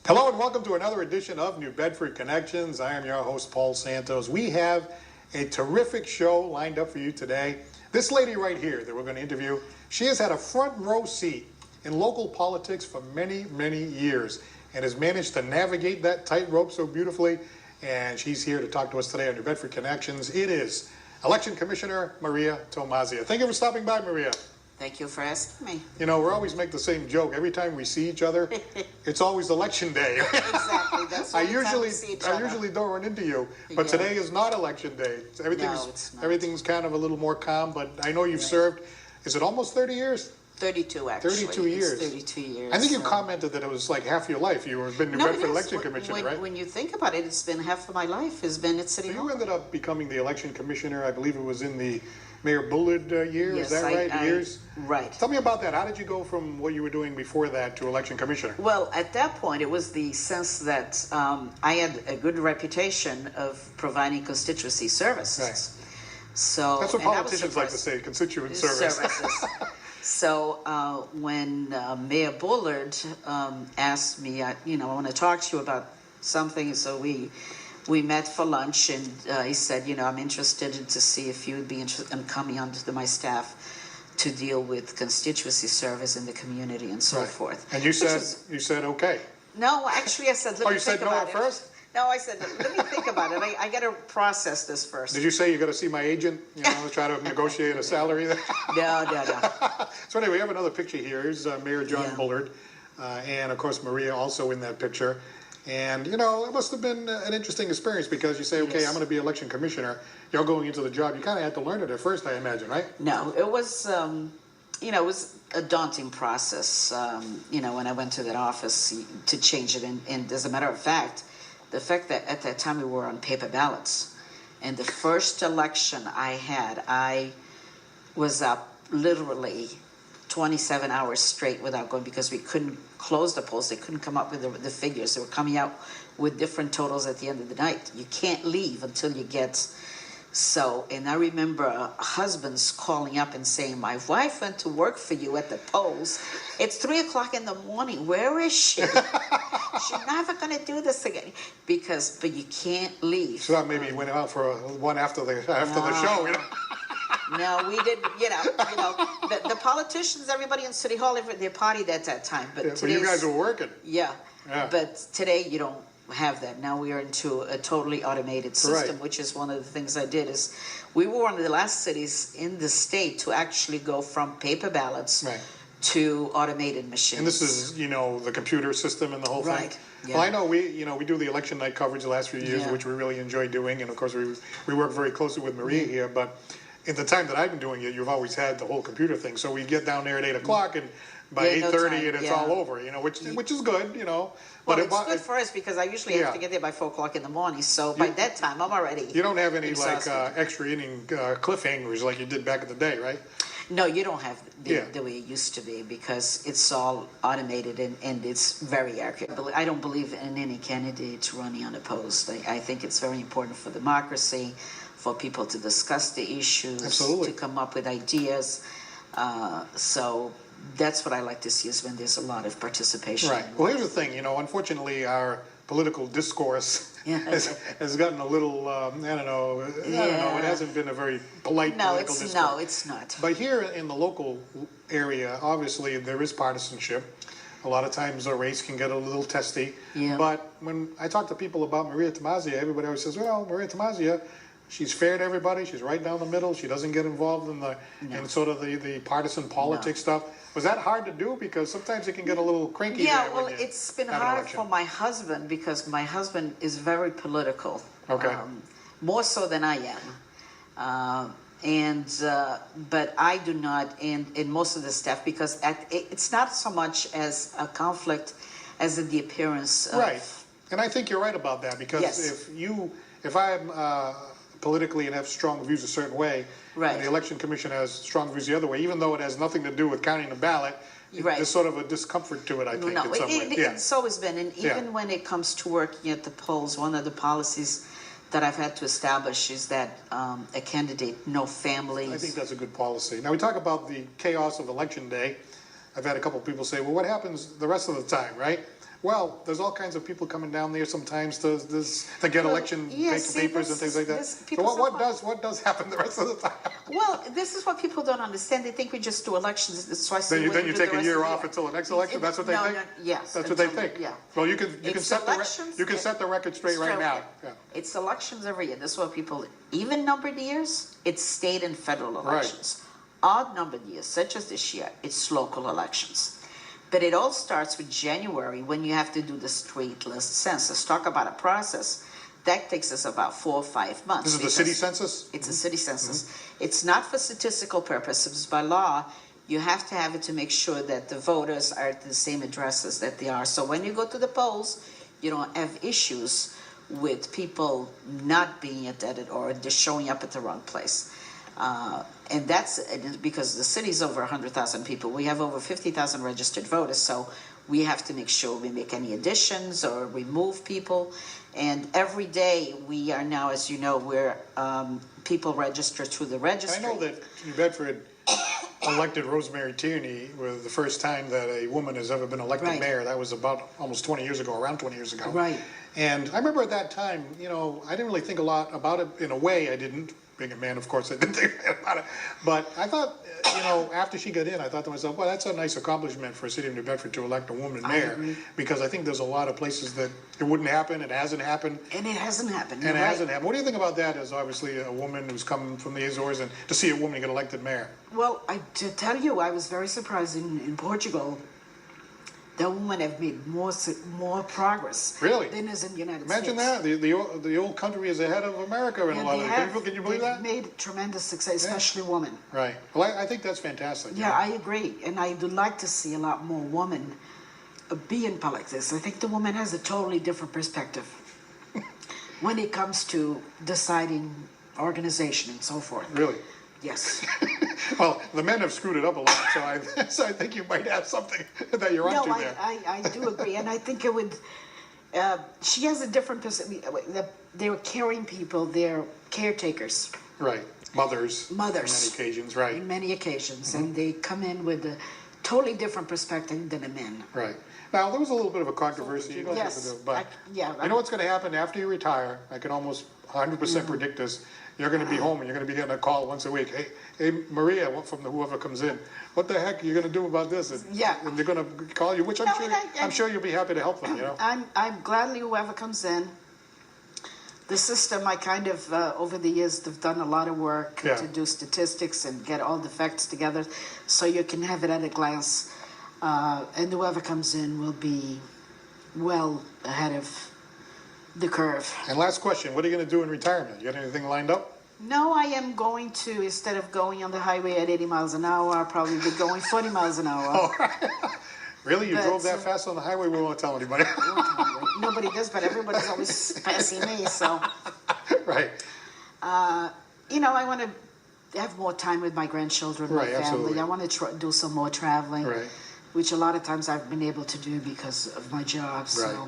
Hello and welcome to another edition of New Bedford Connections. I am your host, Paul Santos. We have a terrific show lined up for you today. This lady right here that we're going to interview, she has had a front row seat in local politics for many, many years and has managed to navigate that tightrope so beautifully. And she's here to talk to us today on New Bedford Connections. It is Election Commissioner Maria Tomasia. Thank you for stopping by, Maria. Thank you for asking me. You know, we always make the same joke. Every time we see each other, it's always election day. Exactly. That's the only time we see each other. I usually don't run into you, but today is not election day. Everything's kind of a little more calm, but I know you've served, is it almost 30 years? 32, actually. 32 years. It's 32 years. I think you commented that it was like half your life. You have been New Bedford Election Commissioner, right? When you think about it, it's been half of my life has been at City Hall. You ended up becoming the Election Commissioner, I believe it was in the Mayor Bullard year, yes, is that right? Years? Right. Tell me about that. How did you go from what you were doing before that to Election Commissioner? Well, at that point, it was the sense that I had a good reputation of providing constituency services. Right. So that's what politicians like to say, constituent services. So when Mayor Bullard asked me, I want to talk to you about something, so we met for lunch, and he said, I'm interested to see if you would be interested in coming onto my staff to deal with constituency service in the community and so forth. And you said okay. No, actually I said, let me think about it. You said no at first? No, I said, let me think about it. I got to process this first. Did you say you got to see my agent, try to negotiate a salary there? No. So anyway, we have another picture here. Here's Mayor John Bullard, and of course Maria also in that picture. And, it must have been an interesting experience because you say, okay, I'm going to be election commissioner. You're going into the job. You kind of had to learn it at first, I imagine, right? No, it was, it was a daunting process, when I went to that office to change it. And as a matter of fact, the fact that at that time we were on paper ballots. And the first election I was up literally 27 hours straight without going because we couldn't close the polls. They couldn't come up with the figures. They were coming out with different totals at the end of the night. You can't leave until you get so. And I remember husbands calling up and saying, my wife went to work for you at the polls. It's 3:00 in the morning. Where is she? She's never going to do this again. But you can't leave. So that maybe you went out for one after the show, No, we did. The politicians, everybody in City Hall, they partied at that time. But you guys were working. Yeah. But today you don't have that. Now we are into a totally automated system, which is one of the things I did. Is we were one of the last cities in the state to actually go from paper ballots to automated machines. And this is, the computer system and the whole thing. Right. Yeah. Well, I know we do the election night coverage the last few years, which we really enjoy doing, and of course we work very closely with Maria here, but in the time that I've been doing it, you've always had the whole computer thing. So we get down there at 8:00, and by 8:30, and it's all over. Which is good. Well, it's good for us because I usually have to get there by 4:00 in the morning. So by that time, I'm already. You don't have any exhausted. extra inning cliffhangers like you did back in the day, right? No, you don't have the way it used to be because it's all automated and it's very accurate. I don't believe in any candidate running unopposed. I think it's very important for democracy, for people to discuss the issues, to come up with ideas. So that's what I like to see is when there's a lot of participation. Right. Well, here's the thing. Unfortunately, our political discourse has gotten a little, I don't know, it hasn't been a very polite political discourse. No, it's not. But here in the local area, obviously, there is partisanship. A lot of times a race can get a little testy. Yeah. But when I talk to people about Maria Tomasia, everybody always says, well, Maria Tomasia, she's fair to everybody. She's right down the middle. She doesn't get involved in sort of the partisan politics stuff. Was that hard to do? Because sometimes it can get a little cranky. Yeah, well, it's been hard for my husband because my husband is very political. Okay. More so than I am. But I do not, and most of the staff, because it's not so much as a conflict as in the appearance of... Right. And I think you're right about that because if I'm politically and have strong views a certain way, and the election commission has strong views the other way, even though it has nothing to do with counting the ballot, there's sort of a discomfort to it, I think, in some way. It's always been, and even when it comes to working at the polls, one of the policies that I've had to establish is that a candidate, no families. I think that's a good policy. Now, we talk about the chaos of election day. I've had a couple of people say, well, what happens the rest of the time, right? Well, there's all kinds of people coming down there sometimes to get election papers and things like that. So what does happen the rest of the time? Well, this is what people don't understand. They think we just do elections twice a Then year. you take a year off until the next election. That's what they think. No, yes, that's what they until think. yeah. Well, you can set the record straight right now. Yeah. It's elections every year. This is what people. Even numbered years, it's state and federal elections. Odd numbered years, such as this year, it's local elections. But it all starts with January when you have to do the straight list census. Talk about a process. That takes us about 4 or 5 months. This is the city census? It's a city census. It's not for statistical purposes. By law, you have to have it to make sure that the voters are at the same addresses that they are. So when you go to the polls, you don't have issues with people not being at that or just showing up at the wrong place. And that's because the city's over 100,000 people. We have over 50,000 registered voters, so we have to make sure we make any additions or remove people. And every day we are now, as you know, we're people register through the registry. I know that New Bedford elected Rosemary Tierney was the first time that a woman has ever been elected mayor. That was about almost 20 years ago, around 20 years ago. Right. And I remember at that time, I didn't really think a lot about it. In a way, I didn't. Being a man, of course, I didn't think about it. But I thought, after she got in, I thought to myself, well, that's a nice accomplishment for the city of New Bedford to elect a woman mayor. Because I think there's a lot of places that it wouldn't happen. It hasn't happened. And it hasn't happened. And it hasn't happened. What do you think about that as obviously a woman who's come from the Azores and to see a woman get elected mayor? Well, to tell you, I was very surprised in Portugal. The women have made more progress than is in the United States. Imagine that. The old country is ahead of America in a lot of ways. Can you believe that? They've made tremendous success, especially women. Right. Well, I think that's fantastic. Yeah, I agree. And I would like to see a lot more women be in politics. I think the woman has a totally different perspective when it comes to deciding organization and so forth. Really? Yes. Well, the men have screwed it up a lot, so I think you might have something that you're onto there. No, I do agree, and I think it would. She has a different perspective. They're caring people. They're caretakers. Right, mothers. Mothers. On many occasions, right. On many occasions, and they come in with a totally different perspective than a man. Right. Now, there was a little bit of a controversy. Yes. But you know what's going to happen after you retire? I can almost 100% predict this. You're going to be home and you're going to be getting a call once a week. Hey, Maria, from whoever comes in, what the heck are you going to do about this? And they're going to call you, which I'm sure you'll be happy to help them. I'm gladly whoever comes in. The system, I kind of over the years have done a lot of work to do statistics and get all the facts together, so you can have it at a glance. And whoever comes in will be well ahead of the curve. And last question, what are you going to do in retirement? You got anything lined up? No, I am going to, instead of going on the highway at 80 miles an hour, I'll probably be going 40 miles an hour. Oh, really? You drove that fast on the highway? We won't tell anybody. Nobody does, but everybody's always passing me, so. Right. I want to have more time with my grandchildren, my family. Absolutely. I want to do some more traveling. Right. Which a lot of times I've been able to do because of my job. So.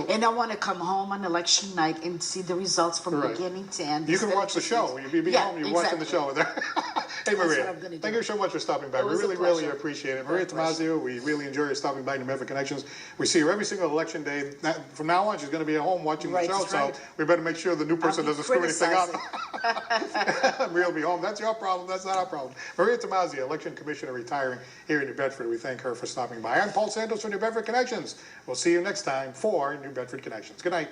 And I want to come home on election night and see the results from beginning to end. You can watch the show. You'll be home, you're watching the show with her. Hey, Maria, thank you so much for stopping by. We really appreciate it. Maria Tomasia, we really enjoy you stopping by New Bedford Connections. We see her every single election day. From now on, she's going to be at home watching the show, so we better make sure the new person doesn't screw anything up. Maria will be home. That's your problem. That's not our problem. Maria Tomasia, Election Commissioner retiring here in New Bedford. We thank her for stopping by. I'm Paul Santos from New Bedford Connections. We'll see you next time for New Bedford Connections. Good night.